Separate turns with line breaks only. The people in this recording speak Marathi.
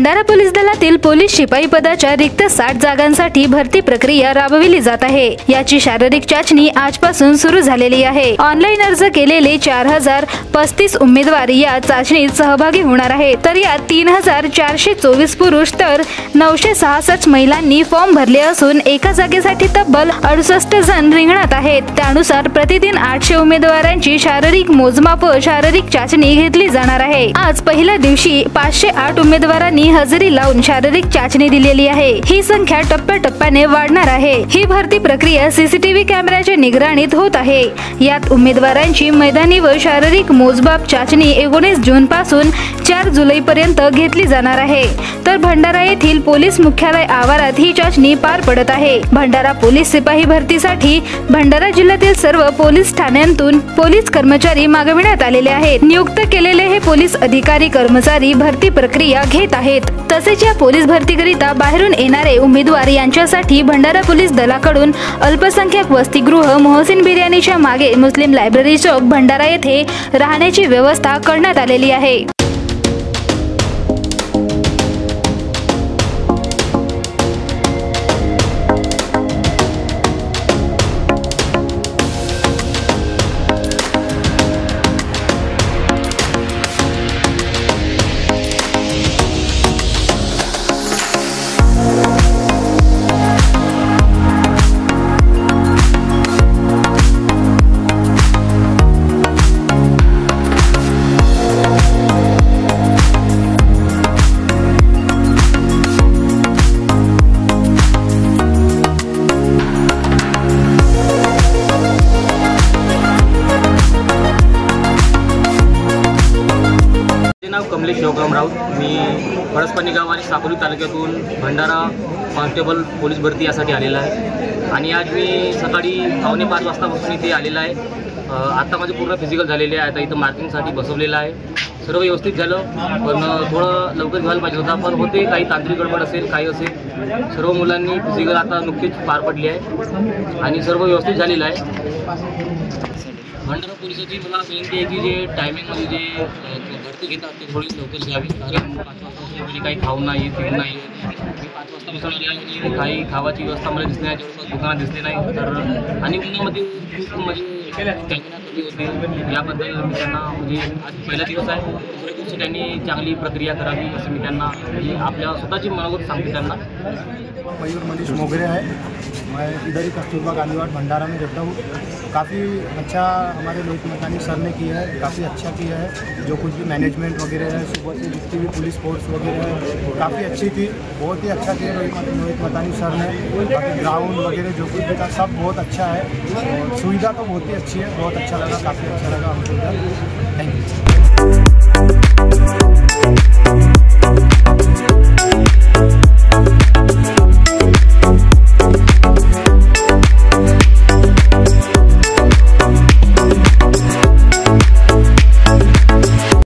भंडारा पोलीस दलातील पोलीस शिपाई पदाच्या रिक्त 60 जागांसाठी भरती प्रक्रिया राबविली जात आहे। याची शारीरिक चाचणी आजपासून सुरू झालेली आहे। ऑनलाईन अर्ज केलेले 4035 उमेदवार या चाचणीत सहभागी होणार आहेत। तर यात 3424 पुरुष तर 966 महिलांनी फॉर्म भरले असून एका जागेसाठी तब्बल 68 जण रिंगणात आहेत। त्यानुसार प्रतिदिन 800 उमेदवारांची शारीरिक मोजमाप व शारीरिक चाचणी घेतली जाणार आहे। आज पहिल्या दिवशी 508 उमेदवारांनी हजेरी लावून शारीरिक चाचणी दिलेली आहे। ही संख्या टप्प्याटप्प्याने वाढणार आहे। ही भरती प्रक्रिया सीसीटीव्ही कॅमेऱ्याच्या निगराणीत होत आहे। यात उमेदवारांची मैदानी व शारीरिक मोजमाप चाचणी 19 जून पासून 4 जुलै पर्यंत घेतली जाणार आहे। तर भंडारा येथील पोलीस मुख्यालय आवारात ही चाचणी पार पडत आहे। भंडारा पोलीस सिपाही भरतीसाठी भंडारा जिल्ह्यातील सर्व पोलीस ठाण्यांतून पोलीस कर्मचारी मागविण्यात आलेले आहेत। नियुक्त केलेले हे पोलीस अधिकारी कर्मचारी भरती प्रक्रिया घेत आहेत। तसेच या पोलीस भरतीकरिता बाहेरून येणारे उमेदवार यांच्यासाठी भंडारा पोलीस दलाकडून अल्पसंख्याक वसतिगृह मोहसिन बिर्याणीच्या मागे मुस्लिम लायब्ररी चौक भंडारा येथे राहण्याची व्यवस्था करण्यात आलेली आहे।
नाव कमलेश योगराम राऊत। मी फळसपाणी गाव आणि साकोली तालुक्यातून भंडारा कॉन्स्टेबल पोलीस भरती यासाठी आलेला आहे आणि आज मी सकाळी 4:45 वाजतापासून इथे आलेला आहे। आता माझे पूर्ण फिजिकल झालेले आहे। आता इथं मार्किंगसाठी बसवलेलं आहे। सर्व व्यवस्थित झालं, पण थोडं लवकर व्हायला पाहिजे होता, पण होते काही तांत्रिक गडबड असेल काही असेल। सर्व मुलांनी फिजिकल आता नुकतीच पार पडली आहे आणि सर्व व्यवस्थित झालेलं आहे। भंडारा पोलिसाची मला विनंती आहे की जे टायमिंगमध्ये जे भरती घेतात ते थोडी लवकर घ्यावी, कारण 5 वाजता काही खाऊन नाही पिऊन नाही। मी 5 वाजता बसवलेली आहे आणि काही खावाची व्यवस्था मला दिसली नाही, जवळपास दुकानात दिसली नाही। तर आणि उन्हामध्ये म्हणजे स्टॅमिना कमी होते, याबद्दल मी त्यांना म्हणजे आज पहिला दिवस आहे, दुसऱ्या दिवशी त्यांनी चांगली प्रक्रिया करावी असं मी त्यांना म्हणजे आपल्या स्वतःची मनोगत सांगते त्यांना।
मयूर मनीष मोगरे है, मैं इधर ही कस्तूरबा गांधी वार्ड भंडारा में रहता हूँ। काफ़ी अच्छा हमारे लोहित मतानी सर ने किया है, काफ़ी अच्छा किया है। जो कुछ भी मैनेजमेंट वगैरह है, सुबह से जितनी भी पुलिस फोर्स वगैरह है, काफ़ी अच्छी थी, बहुत ही अच्छा किया लोहित मतानी सर ने। बाकी ग्राउंड वगैरह जो कुछ भी था सब बहुत अच्छा है और सुविधा तो बहुत ही अच्छी है, बहुत अच्छा लगा, काफ़ी अच्छा लगा हमको। Thank you.